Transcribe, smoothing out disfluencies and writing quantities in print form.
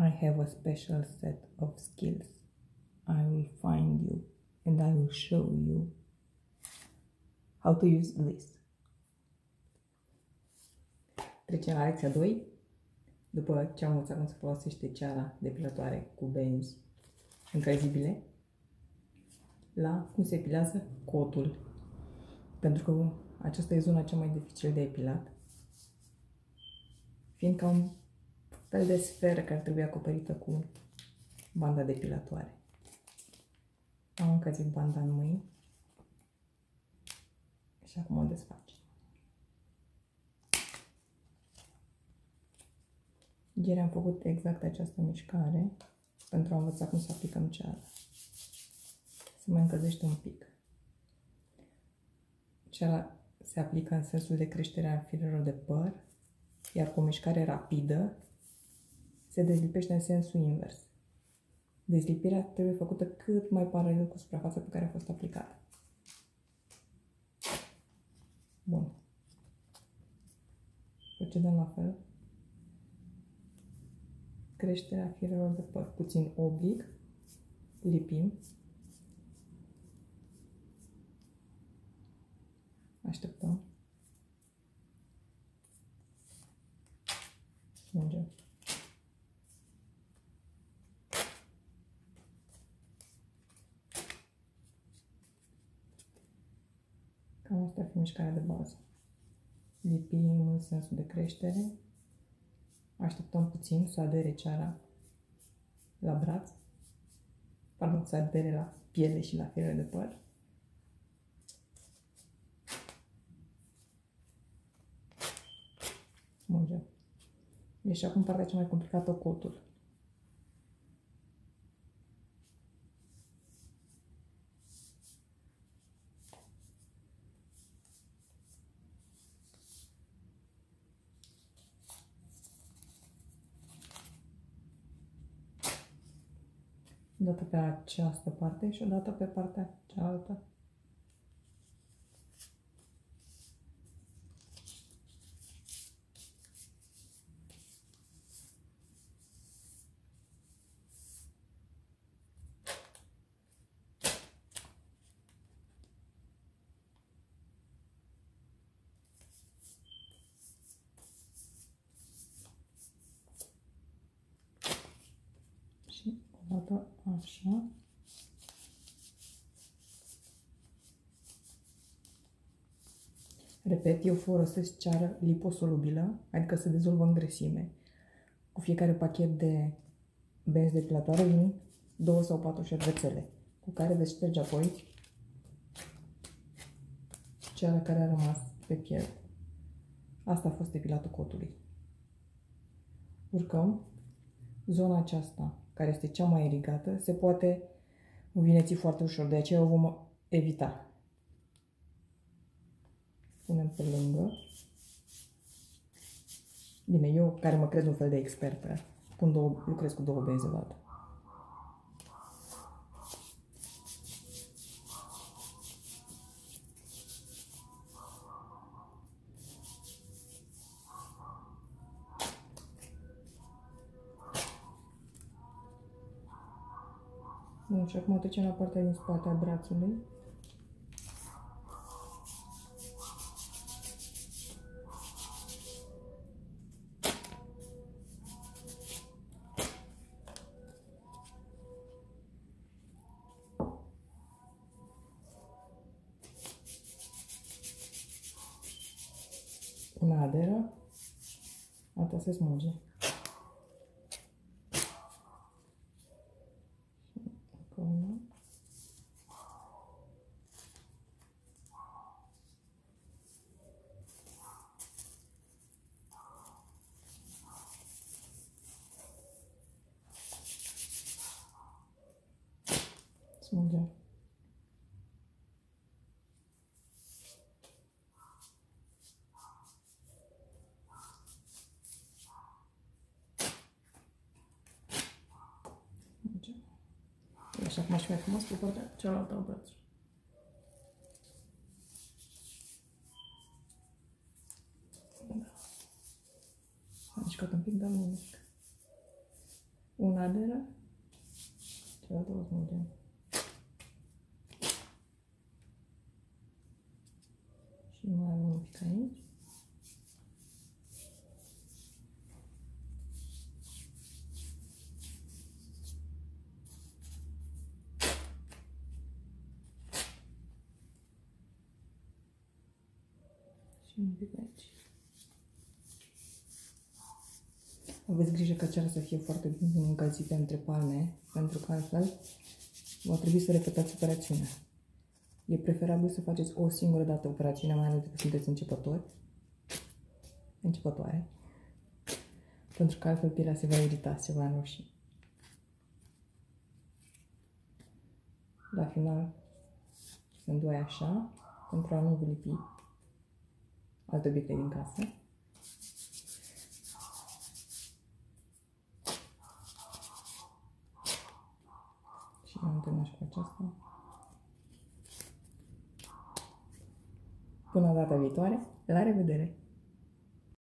I have a special set of skills. I will find you and I will show you how to use this. Trecem la lecția 2. După ce am învățat cum se folosește ceara depilatoare cu benzi încălzibile, la cum se epilează cotul. Pentru că aceasta e zona cea mai dificil de epilat, fiindcă un fel de sferă care trebuie acoperită cu banda depilatoare. Am încălzit banda în mâini și acum o desfacem. Ieri am făcut exact această mișcare pentru a învăța cum să aplicăm ceara. Se mai încălzește un pic. Ceara se aplică în sensul de creștere a firelor de păr, iar cu o mișcare rapidă se dezlipește în sensul invers. Dezlipirea trebuie făcută cât mai paralel cu suprafața pe care a fost aplicată. Bun. Procedăm la fel. Creșterea firelor de păr puțin oblic, lipim, așteptăm, smulgem. Cam asta ar fi mișcarea de bază. Lipim în sensul de creștere, așteptăm puțin să adere ceara la braț, pardon, să adere la piele și la firele de păr. Smulgem. E și acum partea cea mai complicată, cotul. O dată pe această parte și o dată pe partea cealaltă. Și o dată așa. Repet, eu folosesc ceară liposolubilă, adică se dizolvă în grăsime. Cu fiecare pachet de benzi depilatoare vin 2 sau 4 șervețele, cu care veți șterge apoi ceara care a rămas pe piele. Asta a fost depilatul cotului. Urcăm. Zona aceasta, care este cea mai irigată, se poate învineți foarte ușor, de aceea o vom evita. Punem pe lângă. Bine, eu care mă cred un fel de expert, lucrez cu 2 benzi odată. Bun, și acum trecem la partea din spate a brațului. Una aderă, alta se smulge. Încă una. Smulgem. Și acum și mai frumos pe partea cealaltă a brațului. Da. S-a mișcat un pic, dar nu nimic. un aderă, cealaltă o smulgem. Și mai am un pic aici. Și un pic aici. Aveți grijă ca ceara să fie foarte bine încălzită între palme, pentru că altfel va trebui să repetați operațiunea. E preferabil să faceți o singură dată operațiunea, mai ales dacă sunteți începătoare, pentru că altfel pielea se va irita, se va înroși. La final se îndoie așa, pentru a nu vă lipi alte obiecte din casă. Și am terminat și cu aceasta. Până data viitoare, la revedere!